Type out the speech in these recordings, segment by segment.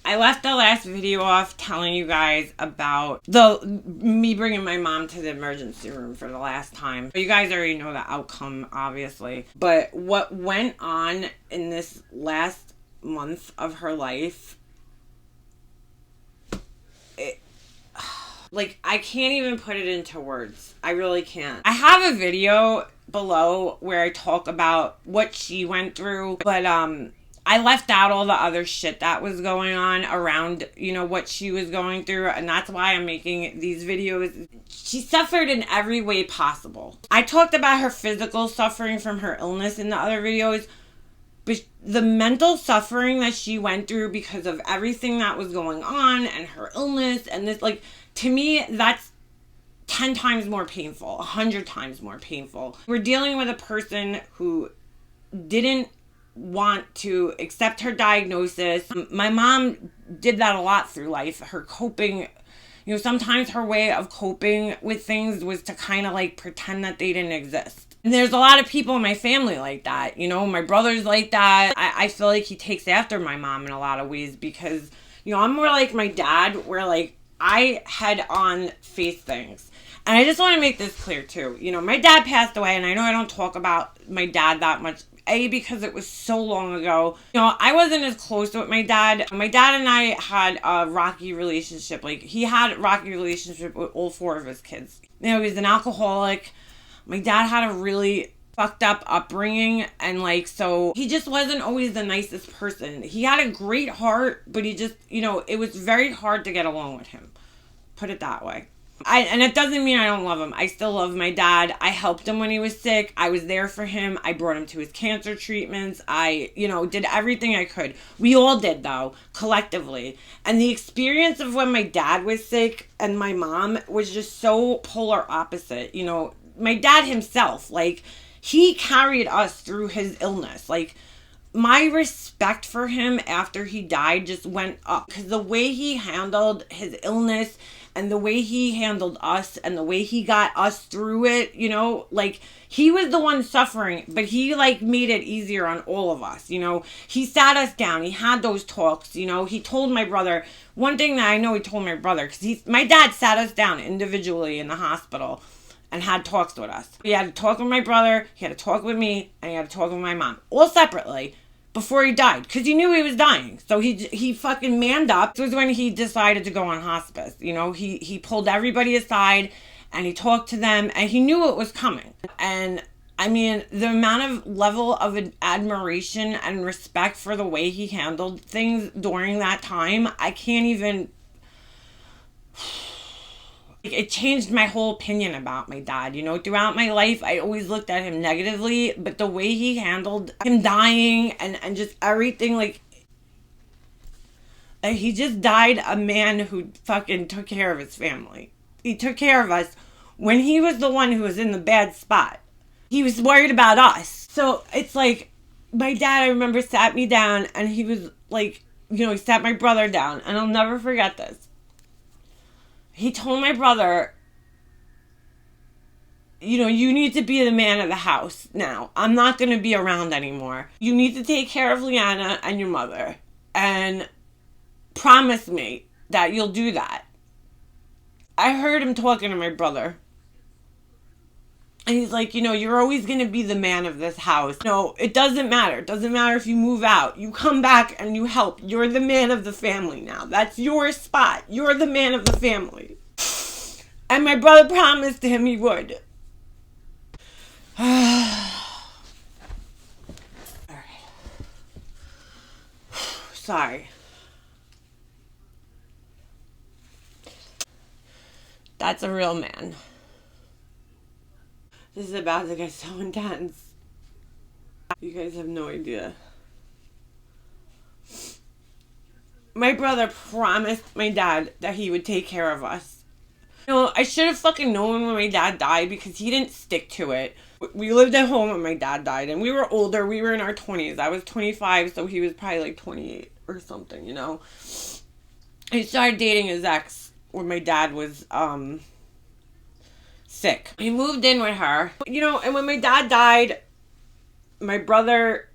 I left the last video off telling you guys about me bringing my mom to the emergency room for the last time. You guys already know the outcome, obviously. But what went on in this last month of her life, I can't even put it into words. I really can't. I have a video below where I talk about what she went through, but I left out all the other shit that was going on around, what she was going through, and that's why I'm making these videos. She suffered in every way possible. I talked about her physical suffering from her illness in the other videos, but the mental suffering that she went through because of everything that was going on and her illness and this, to me, that's 10 times more painful, 100 times more painful. We're dealing with a person who didn't want to accept her diagnosis. My mom did that a lot through life. Her coping, sometimes her way of coping with things was to kind of pretend that they didn't exist. And there's a lot of people in my family like that. My brother's like that. I feel like he takes after my mom in a lot of ways because, I'm more like my dad, where I head on face things. And I just want to make this clear too. My dad passed away, and I know I don't talk about my dad that much. Because it was so long ago. I wasn't as close with my dad. My dad and I had a rocky relationship. He had a rocky relationship with all 4 of his kids. He was an alcoholic. My dad had a really fucked up upbringing, and so he just wasn't always the nicest person. He had a great heart, but he just, it was very hard to get along with him. Put it that way. And it doesn't mean I don't love him. I still love my dad. I helped him when he was sick. I was there for him. I brought him to his cancer treatments. I, did everything I could. We all did, though, collectively. And the experience of when my dad was sick and my mom was just so polar opposite. My dad himself, he carried us through his illness. My respect for him after he died just went up. Because the way he handled his illness and the way he handled us and the way he got us through it, he was the one suffering, but he made it easier on all of us. He sat us down. He had those talks. He told my brother, one thing that I know he told my brother, because my dad sat us down individually in the hospital and had talks with us. He had to talk with my brother, he had to talk with me, and he had to talk with my mom, all separately, before he died, because he knew he was dying. So he fucking manned up. This was when he decided to go on hospice. He pulled everybody aside and he talked to them, and he knew it was coming. And I mean, the amount of level of admiration and respect for the way he handled things during that time, I can't even. It changed my whole opinion about my dad. Throughout my life, I always looked at him negatively, but the way he handled him dying and just everything, he just died a man who fucking took care of his family. He took care of us when he was the one who was in the bad spot. He was worried about us. So it's my dad, I remember, sat me down, and he was he sat my brother down, and I'll never forget this. He told my brother, you need to be the man of the house now. I'm not going to be around anymore. You need to take care of Leanna and your mother. And promise me that you'll do that. I heard him talking to my brother. And he's like, you're always going to be the man of this house. No, it doesn't matter. It doesn't matter if you move out. You come back and you help. You're the man of the family now. That's your spot. You're the man of the family. And my brother promised him he would. All right. Sorry. That's a real man. This is about to get so intense. You guys have no idea. My brother promised my dad that he would take care of us. I should have fucking known when my dad died, because he didn't stick to it. We lived at home when my dad died, and we were older. We were in our 20s. I was 25, so he was probably 28 or something, He started dating his ex when my dad was, sick. He moved in with her. And when my dad died, my brother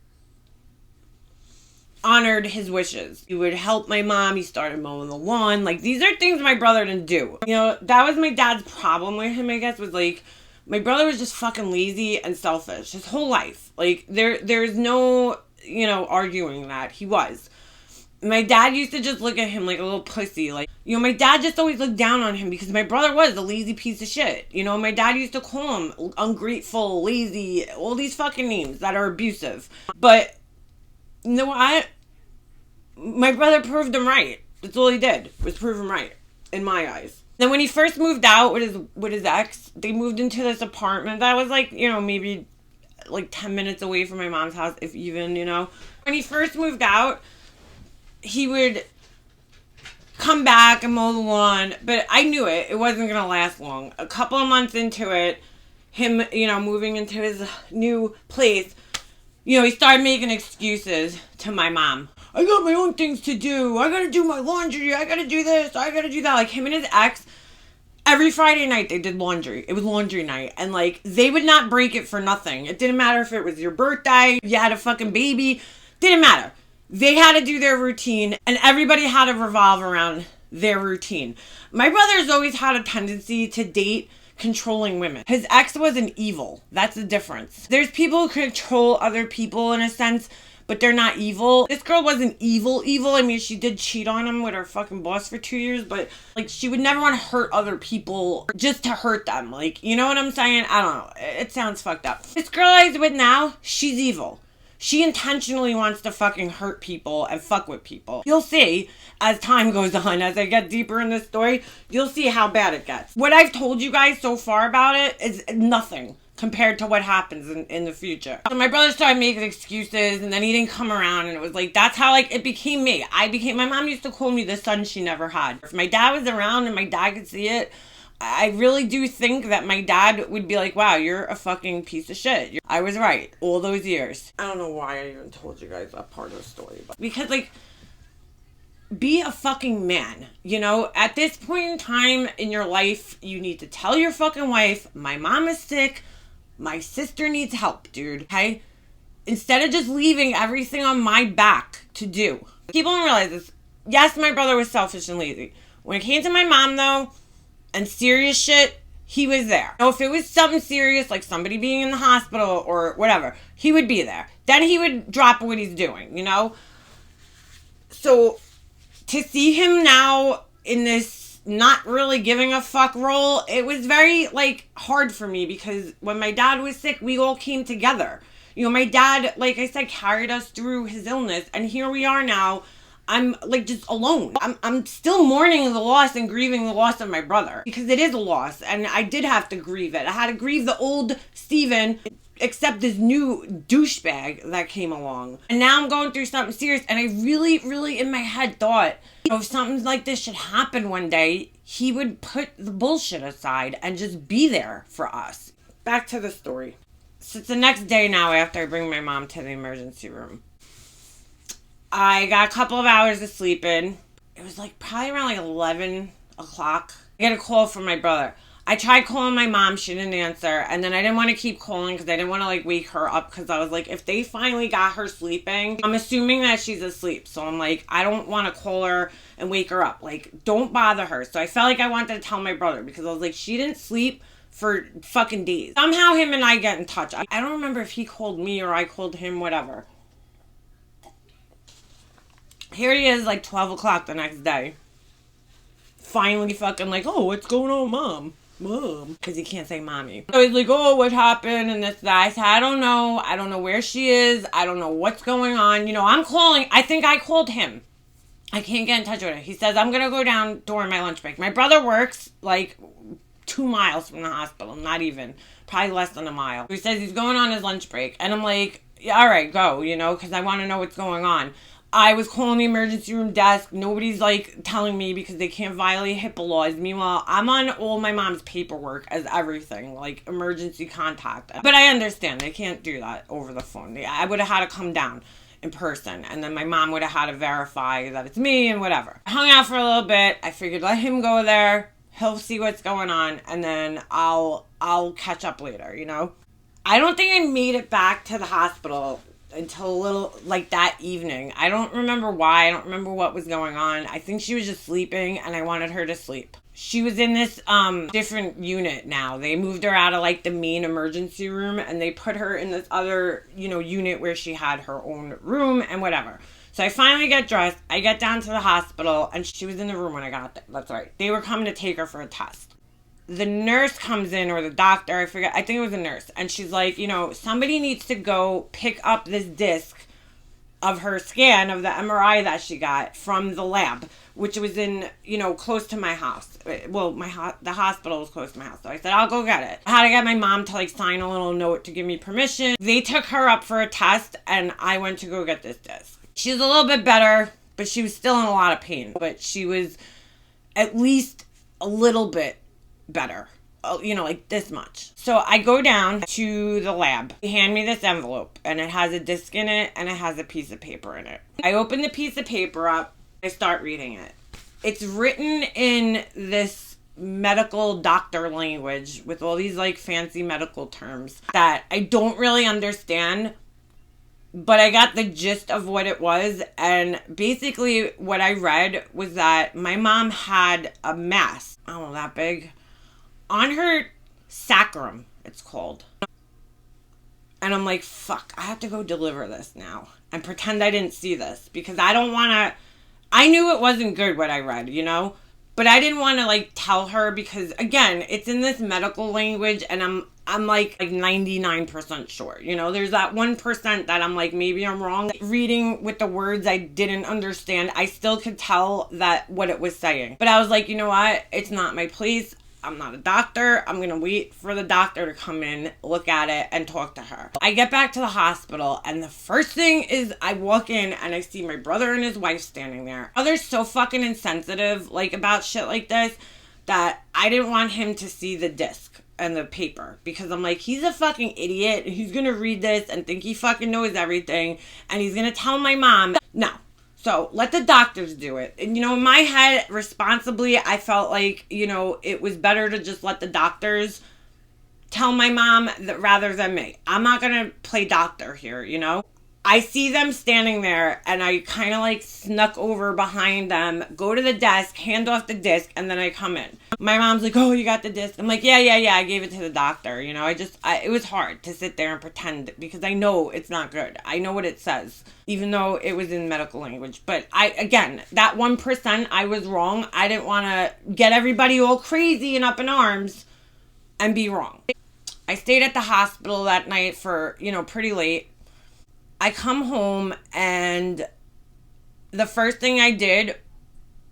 honored his wishes. He would help my mom. He started mowing the lawn. Like, these are things my brother didn't do. You know, that was my dad's problem with him, I guess, was like, my brother was just fucking lazy and selfish his whole life. Like, there's no, you know, arguing that. He was. My dad used to just look at him like a little pussy. Like, you know, my dad just always looked down on him because my brother was a lazy piece of shit. You know, my dad used to call him ungrateful, lazy, all these fucking names that are abusive. But, you know what? My brother proved him right. That's all he did, was prove him right, in my eyes. Then when he first moved out with his ex, they moved into this apartment that was like, you know, maybe like 10 minutes away from my mom's house, if even, you know. When he first moved out, he would come back and mow the lawn, but I knew it wasn't going to last long. A couple of months into it, him, you know, moving into his new place, you know, he started making excuses to my mom. I got my own things to do. I gotta do my laundry. I gotta do this. I gotta do that. Like, him and his ex, every Friday night they did laundry. It was laundry night. And, like, they would not break it for nothing. It didn't matter if it was your birthday, you had a fucking baby. Didn't matter. They had to do their routine, and everybody had to revolve around their routine. My brother's always had a tendency to date controlling women. His ex was an evil. That's the difference. There's people who control other people in a sense, but they're not evil. This girl wasn't evil. I mean, she did cheat on him with her fucking boss for 2 years, but, like, she would never want to hurt other people just to hurt them. Like, you know what I'm saying? I don't know. It sounds fucked up. This girl I was with now, she's evil. She intentionally wants to fucking hurt people and fuck with people. You'll see as time goes on, as I get deeper in this story, you'll see how bad it gets. What I've told you guys so far about it is nothing compared to what happens in the future. So my brother started making excuses, and then he didn't come around, and it was like, that's how, like, it became me. My mom used to call me the son she never had. If my dad was around and my dad could see it, I really do think that my dad would be like, wow, you're a fucking piece of shit. I was right all those years. I don't know why I even told you guys that part of the story. But because, like, be a fucking man. You know, at this point in time in your life, you need to tell your fucking wife, my mom is sick, my sister needs help, dude. Okay? Instead of just leaving everything on my back to do. People don't realize this. Yes, my brother was selfish and lazy. When it came to my mom, though, and serious shit, he was there. So if it was something serious, like somebody being in the hospital or whatever, he would be there. Then he would drop what he's doing, you know? So to see him now in this not really giving a fuck role, it was very, like, hard for me because when my dad was sick, we all came together. You know, my dad, like I said, carried us through his illness, and here we are now. I'm, like, just alone. I'm still mourning the loss and grieving the loss of my brother because it is a loss, and I did have to grieve it. I had to grieve the old Steven, except this new douchebag that came along. And now I'm going through something serious, and I really, really in my head thought, you know, if something like this should happen one day, he would put the bullshit aside and just be there for us. Back to the story. So it's the next day now after I bring my mom to the emergency room. I got a couple of hours of sleep in. It was like probably around like 11 o'clock. I got a call from my brother. I tried calling my mom. She didn't answer. And then I didn't want to keep calling because I didn't want to, like, wake her up because I was like, if they finally got her sleeping, I'm assuming that she's asleep. So I'm like, I don't want to call her and wake her up. Like, don't bother her. So I felt like I wanted to tell my brother because I was like, she didn't sleep for fucking days. Somehow him and I get in touch. I don't remember if he called me or I called him, whatever. Here he is, like, 12 o'clock the next day. Finally fucking like, oh, what's going on, Mom? Because he can't say mommy. So he's like, oh, what happened? And this, that. I said, I don't know. I don't know where she is. I don't know what's going on. You know, I'm calling. I think I called him. I can't get in touch with him. He says, I'm going to go down during my lunch break. My brother works, like, 2 miles from the hospital. Not even. Probably less than a mile. He says he's going on his lunch break. And I'm like, yeah, all right, go, you know, because I want to know what's going on. I was calling the emergency room desk. Nobody's, like, telling me because they can't violate HIPAA laws. Meanwhile, I'm on all my mom's paperwork as everything, like emergency contact. But I understand. They can't do that over the phone. I would have had to come down in person. And then my mom would have had to verify that it's me and whatever. I hung out for a little bit. I figured let him go there. He'll see what's going on. And then I'll catch up later, you know? I don't think I made it back to the hospital until a little, like, that evening. I don't remember why. I don't remember what was going on. I think she was just sleeping and I wanted her to sleep. She was in this different unit now. They moved her out of like the main emergency room and they put her in this other, unit where she had her own room and whatever. So I finally get dressed. I get down to the hospital and she was in the room when I got there. That's right. They were coming to take her for a test. The nurse comes in, or the doctor, I forget. I think it was a nurse. And she's like, somebody needs to go pick up this disc of her scan of the MRI that she got from the lab, which was in, close to my house. Well, the hospital was close to my house. So I said, I'll go get it. I had to get my mom to sign a little note to give me permission. They took her up for a test and I went to go get this disc. She's a little bit better, but she was still in a lot of pain. But she was at least a little bit better, like this much. So I go down to the lab. They hand me this envelope and it has a disc in it and it has a piece of paper in it. I open the piece of paper up. I start reading it. It's written in this medical doctor language with all these fancy medical terms that I don't really understand, but I got the gist of what it was. And basically what I read was that my mom had a mass, I don't know, that big, on her sacrum, it's called. And I'm like, fuck, I have to go deliver this now and pretend I didn't see this because I don't want to. I knew it wasn't good what I read, but I didn't want to tell her because, again, it's in this medical language and I'm like 99% sure. There's that 1% that I'm like, maybe I'm wrong. Reading with the words I didn't understand, I still could tell that what it was saying. But I was like, you know what? It's not my place. I'm not a doctor. I'm going to wait for the doctor to come in, look at it, and talk to her. I get back to the hospital, and the first thing is I walk in, and I see my brother and his wife standing there. They're so fucking insensitive, about shit like this, that I didn't want him to see the disc and the paper. Because I'm like, he's a fucking idiot, and he's going to read this and think he fucking knows everything, and he's going to tell my mom. No. So let the doctors do it. And, in my head, responsibly, I felt like, it was better to just let the doctors tell my mom rather than me. I'm not going to play doctor here, I see them standing there and I kind of snuck over behind them, go to the desk, hand off the disc, and then I come in. My mom's like, oh, you got the disc? I'm like, yeah, I gave it to the doctor. It was hard to sit there and pretend because I know it's not good. I know what it says, even though it was in medical language. But again, that 1%, I was wrong. I didn't want to get everybody all crazy and up in arms and be wrong. I stayed at the hospital that night for, pretty late. I come home and the first thing I did,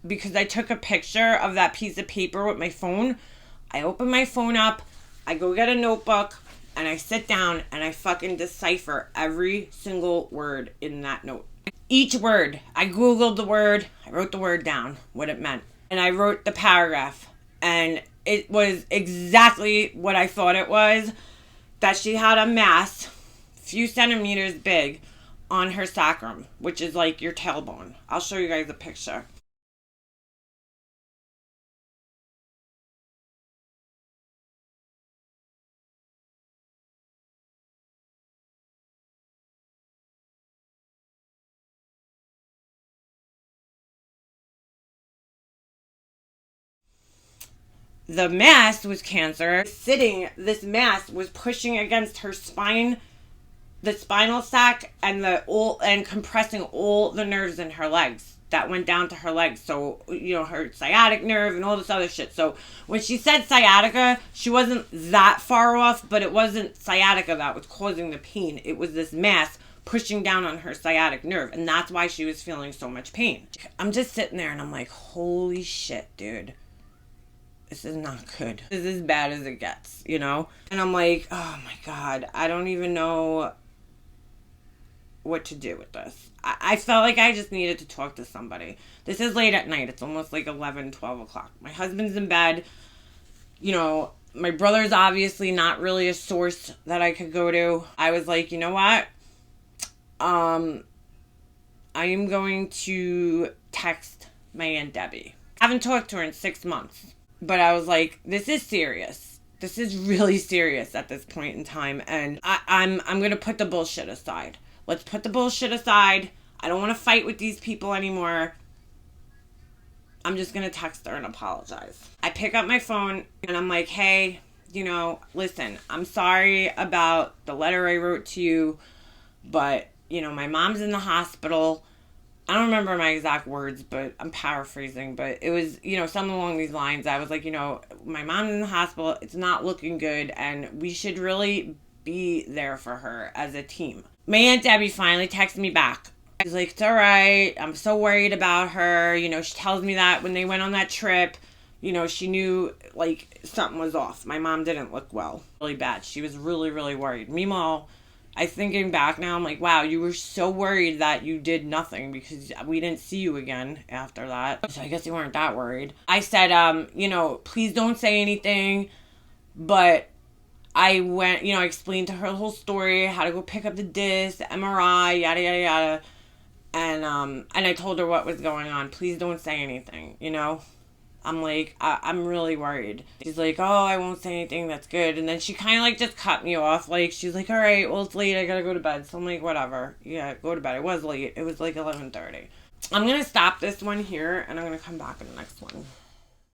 because I took a picture of that piece of paper with my phone, I open my phone up, I go get a notebook, and I sit down and I fucking decipher every single word in that note. Each word. I Googled the word, I wrote the word down, what it meant, and I wrote the paragraph. And it was exactly what I thought it was, that she had a mass few centimeters big on her sacrum, which is your tailbone. I'll show you guys a picture. The mass was cancer. This mass was pushing against her spine, the spinal sac, and compressing all the nerves in her legs that went down to her legs. So, her sciatic nerve and all this other shit. So when she said sciatica, she wasn't that far off, but it wasn't sciatica that was causing the pain. It was this mass pushing down on her sciatic nerve. And that's why she was feeling so much pain. I'm just sitting there and I'm like, holy shit, dude. This is not good. This is as bad as it gets, And I'm like, oh my God, I don't even know what to do with this. I felt like I just needed to talk to somebody. This is late at night. It's almost 11, 12 o'clock. My husband's in bed. My brother's obviously not really a source that I could go to. I was like, you know what? I am going to text my Aunt Debbie. I haven't talked to her in 6 months. But I was like, this is serious. This is really serious at this point in time. And I'm going to put the bullshit aside. Let's put the bullshit aside. I don't want to fight with these people anymore. I'm just going to text her and apologize. I pick up my phone and I'm like, hey, listen, I'm sorry about the letter I wrote to you, but, my mom's in the hospital. I don't remember my exact words, but I'm paraphrasing, but it was, something along these lines. I was like, my mom's in the hospital. It's not looking good, and we should really be there for her as a team. My Aunt Debbie finally texted me back. She's like, it's all right. I'm so worried about her. She tells me that when they went on that trip, she knew, something was off. My mom didn't look well. Really bad. She was really, really worried. Meanwhile, I thinking back now, I'm like, wow, you were so worried that you did nothing because we didn't see you again after that. So I guess you weren't that worried. I said, please don't say anything. But I went, I explained to her the whole story, how to go pick up the disc, the MRI, yada, yada, yada. And I told her what was going on. Please don't say anything, I'm like, I'm really worried. She's like, oh, I won't say anything. That's good. And then she kind of just cut me off. She's like, all right, well, it's late. I got to go to bed. So I'm like, whatever. Yeah, go to bed. It was late. It was 11:30. I'm going to stop this one here and I'm going to come back in the next one.